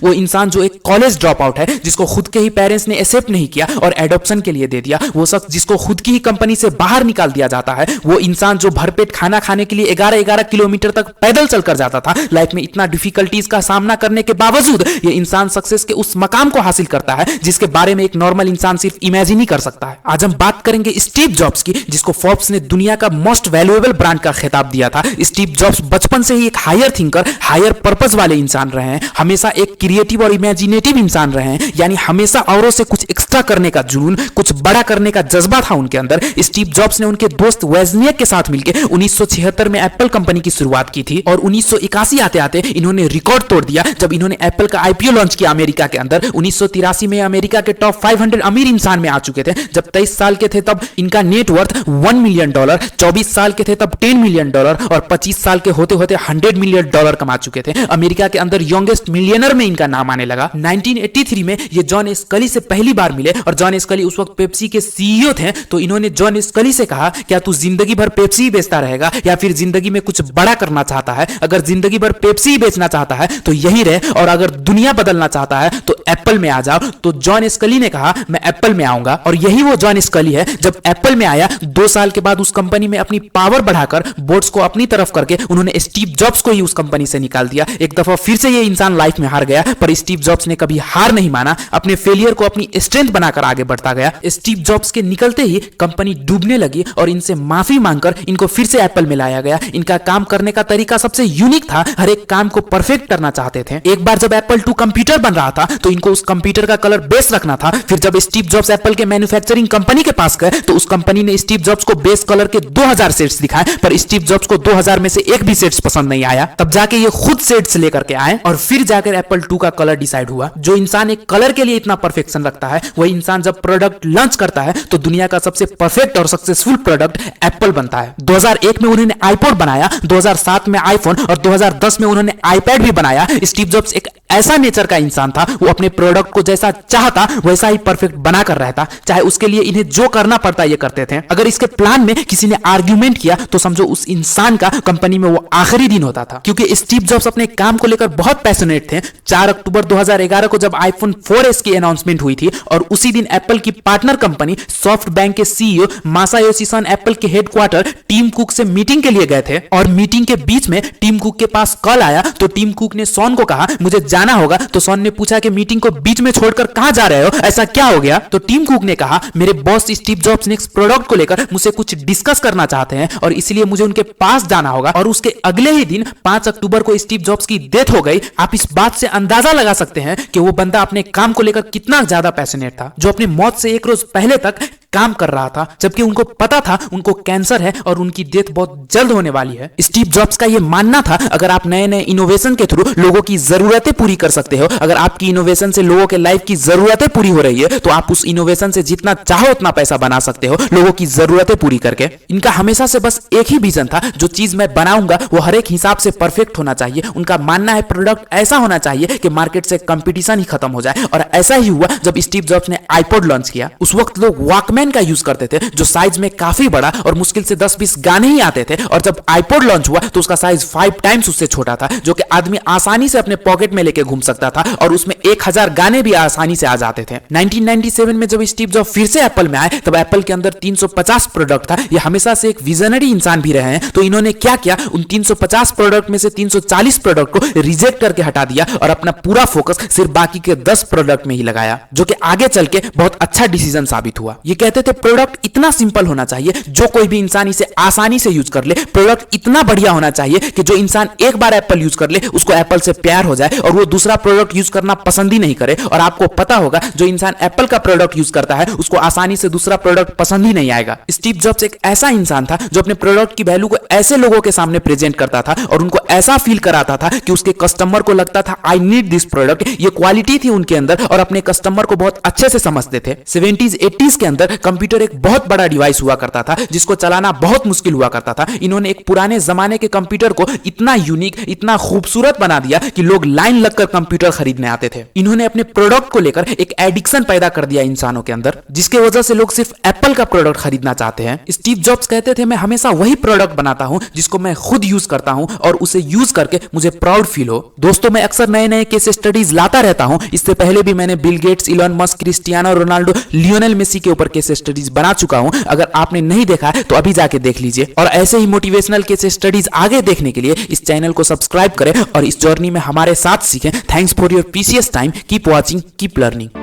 वो इंसान जो एक कॉलेज ड्रॉप आउट है, जिसको खुद के ही पेरेंट्स ने एक्सेप्ट नहीं किया और एडॉप्शन के लिए दे दिया, वो शख्स जिसको खुद की ही कंपनी से बाहर निकाल दिया जाता है, वो इंसान जो भरपेट खाना खाने के लिए 11-11 किलोमीटर तक पैदल चलकर जाता था, लाइफ में इतना डिफिकल्टीज का सामना करने के बावजूद ये इंसान सक्सेस के उस मकाम को हासिल करता है जिसके बारे में एक नॉर्मल इंसान सिर्फ इमेजिन ही कर सकता है। आज हम बात करेंगे स्टीव जॉब्स की, जिसको फोर्ब्स ने दुनिया का मोस्ट वैल्यूएबल ब्रांड का खिताब दिया था। स्टीव जॉब्स बचपन से ही एक हायर थिंकर, हायर पर्पस वाले इंसान रहे हैं, हमेशा एक क्रिएटिव और इमेजिनेटिव इंसान रहे हैं, यानी हमेशा औरों से कुछ एक्स्ट्रा करने का जुनून, कुछ बड़ा करने का जज्बा था उनके अंदर। स्टीव जॉब्स ने उनके दोस्त वेजनियक के साथ मिलकर 1976 में एप्पल कंपनी की शुरुआत की थी और 1981 आते आते इन्होंने रिकॉर्ड तोड़ दिया जब इन्होंने एप्पल का आईपीओ लॉन्च किया अमेरिका के अंदर। 1983 में अमेरिका के टॉप 500 अमीर इंसान में आ चुके थे। जब 23 साल के थे तब इनका नेटवर्थ $1 मिलियन, 24 साल के थे तब $10 मिलियन और 25 साल के होते होते $100 मिलियन कमा चुके थे। अमेरिका के अंदर यंगेस्ट मिलियनर में इनका नाम आने लगा। 1983 में ये जॉन स्कली से पहली बार मिले और जॉन स्कली उस वक्त पेप्सी के सीईओ थे। तो इन्होंने जॉन स्कली से कहा, क्या तू जिंदगी भर पेप्सी ही बेचता रहेगा या फिर जिंदगी में कुछ बड़ा करना चाहता है? अगर जिंदगी भर पेप्सी ही बेचना चाहता है तो यही रहे, और अगर दुनिया बदलना चाहता है तो एप्पल में आ जाओ। तो जॉन स्कली ने कहा, मैं एप्पल में आऊंगा, और यही वो जॉन स्कली है। जब एप्पल में आया 2 साल के बाद उस कंपनी में अपनी पावर बढ़ाकर बोर्ड्स को अपनी तरफ करके उन्होंने स्टीव जॉब्स को ही उस कंपनी से निकाल दिया। एक दफा फिर से ये इंसान लाइफ में हार गया, पर स्टीव जॉब्स ने कभी हार नहीं माना, अपने फेलियर को अपनी स्ट्रेंथ बनाकर आगे बढ़ता गया। स्टीव जॉब्स के निकलते ही कंपनी डूबने लगी और इनसे माफी मांगकर इनको फिर से एप्पल में लाया गया। इनका काम करने का तरीका सबसे यूनिक था, हर एक काम को परफेक्ट करना चाहते थे। एक बार जब एप्पल 2 कंप्यूटर बन रहा था तो इनको उस कंप्यूटर का कलर बेस रखना था। फिर जब स्टीव जॉब्स एप्पल के मैन्युफैक्चरिंग कंपनी के पास गए तो उस कंपनी ने स्टीव जॉब्स को बेस कलर के 2000 सेट्स दिखाए, पर स्टीव जॉब्स को 2000 में से एक भी सेट्स पसंद नहीं आया। तब जाके ये खुद सेट्स लेकर के आए और फिर जाकर एप्पल 2 का कलर डिसाइड हुआ। जो इंसान एक कलर के लिए इतना परफेक्शन रखता है, वही इंसान जब प्रोडक्ट लॉन्च करता है तो दुनिया का सबसे परफेक्ट और सक्सेसफुल प्रोडक्ट एप्पल बनता है। 2001 में उन्होंने आईपॉड बनाया, 2007 में आईफोन और 2010 में उन्होंने आईपैड भी बनाया। स्टीव जॉब्स एक ऐसा नेचर का इंसान था, वो अपने प्रोडक्ट को जैसा चाहता वैसा ही परफेक्ट बनाकर रहता, चाहे उसके लिए इन्हें जो करना पड़ता ये करते थे। अगर इसके प्लान में किसी ने आर्ग्यूमेंट किया तो समझो उस इंसान का कंपनी में वो आखिरी दिन होता था, क्योंकि स्टीव जॉब्स अपने काम को लेकर बहुत पैशनेट थे। 4 अक्टूबर 2011 को जब आईफोन 4S की अनाउंसमेंट हुई थी और उसी दिन एप्पल की पार्टनर कंपनी सॉफ्ट बैंक के सीईओ मासायोशी सन एप्पल के हेडक्वार्टर टिम कुक से मीटिंग के लिए गए थे और मीटिंग के बीच में टिम कुक के पास कॉल आया तो टिम कुक ने सॉन को कहा, मुझे जाना होगा। तो सॉन ने पूछा कि मीटिंग को बीच में छोड़कर कहां जा रहे हो, ऐसा क्या हो गया? तो टिम कुक ने कहा, मेरे boss Steve jobs next product को लेकर मुझसे कुछ डिस्कस करना चाहते हैं और इसलिए मुझे उनके पास जाना होगा। और उसके अगले ही दिन 5 अक्टूबर को स्टीव जॉब्स की डेथ हो गई। आप इस बात से अंदाजा लगा सकते हैं कि वो बंदा अपने काम को लेकर कितना ज्यादा पैशनेट था, जो अपनी मौत से 1 रोज पहले तक काम कर रहा था, जबकि उनको पता था उनको कैंसर है और उनकी डेथ बहुत जल्द होने वाली है। स्टीव जॉब्स का यह मानना था, अगर आप नए नए इनोवेशन के थ्रू लोगों की जरूरतें पूरी कर सकते हो, अगर आपकी इनोवेशन से लोगों के लाइफ की जरूरतें पूरी हो रही है, तो आप उस इनोवेशन से जितना चाहो उतना पैसा बना सकते हो, लोगों की जरूरतें पूरी करके। इनका हमेशा से बस एक ही विजन था, जो चीज मैं बनाऊंगा वो हर एक हिसाब से परफेक्ट होना चाहिए। उनका मानना है प्रोडक्ट ऐसा होना चाहिए कि मार्केट से कंपटीशन ही खत्म हो जाए, और ऐसा ही हुआ जब स्टीव जॉब्स ने आईपॉड लॉन्च किया। उस वक्त लोग वॉकमैन का यूज करते थे, जो साइज में काफी बड़ा और मुश्किल से 10-20 गाने ही आते थे, और जब आईपॉड लॉन्च हुआ तो उसका साइज 5 टाइम्स उससे छोटा था, जो कि आदमी आसानी से अपने पॉकेट में लेके घूम सकता था, और उसमें 1000 गाने भी आसानी से आ जाते थे। 1997 में जब स्टीव जॉब्स फिर से एप्पल में आए तब एप्पल के अंदर 350 प्रोडक्ट था। ये हमेशा से एक विजनरी इंसान भी रहे हैं, तो इन्होंने क्या किया, उन 350 प्रोडक्ट में से 340 प्रोडक्ट को रिजेक्ट करके हटा दिया और अपना पूरा फोकस सिर्फ बाकी के 10 प्रोडक्ट में ही लगाया, जो कि आगे चल के बहुत अच्छा डिसीजन साबित हुआ। ये कहते थे प्रोडक्ट इतना सिंपल होना चाहिए जो कोई भी इंसान इसे आसानी से यूज कर ले, प्रोडक्ट इतना बढ़िया होना चाहिए कि जो इंसान एक बार एप्पल यूज कर ले उसको एप्पल से प्यार हो जाए और वो दूसरा प्रोडक्ट यूज करना पसंद ही नहीं करे। और आपको पता होगा जो इंसान एप्पल का प्रोडक्ट यूज करता है उसको आसानी से दूसरा प्रोडक्ट पसंद ही नहीं आएगा। स्टीव जॉब्स एक ऐसा इंसान था जो अपने प्रोडक्ट की वैल्यू को ऐसे लोगों के सामने प्रेजेंट करता था और उनको ऐसा फील कराता था कि उसके कस्टमर को लगता था आई नीड दिस प्रोडक्ट। ये क्वालिटी थी उनके अंदर और अपने कस्टमर को बहुत अच्छे से समझते थे। 70s 80s के अंदर कंप्यूटर एक बहुत बड़ा डिवाइस हुआ करता था जिसको चलाना बहुत मुश्किल हुआ करता था। इन्होंने एक पुराने जमाने के कंप्यूटर को इतना यूनिक, इतना खूबसूरत बना दिया कि लोग लाइन लगकर कंप्यूटर खरीदने आते थे। इन्होंने अपने प्रोडक्ट को लेकर एक एडिक्शन पैदा कर दिया इंसानों के अंदर, जिसके वजह से लोग सिर्फ एप्पल का प्रोडक्ट खरीदना चाहते हैं। स्टीव जॉब्स कहते थे, मैं हमेशा वही प्रोडक्ट बनाता हूं जिसको मैं खुद यूज करता हूं और उसे यूज करके मुझे प्राउड फील हो। दोस्तों, मैं अक्सर नए नए केस स्टडीज लाता रहता हूं। इससे पहले भी मैंने Bill Gates, Elon Musk, Cristiano Ronaldo, Lionel Messi के ऊपर केस स्टडीज बना चुका हूं। अगर आपने नहीं देखा है तो अभी जाके देख लीजिए। और ऐसे ही मोटिवेशनल केस स्टडीज आगे देखने के लिए इस चैनल को सब्सक्राइब करें और इस जर्नी में हमारे साथ सीखें। Thanks for your precious time. Keep watching, keep learning.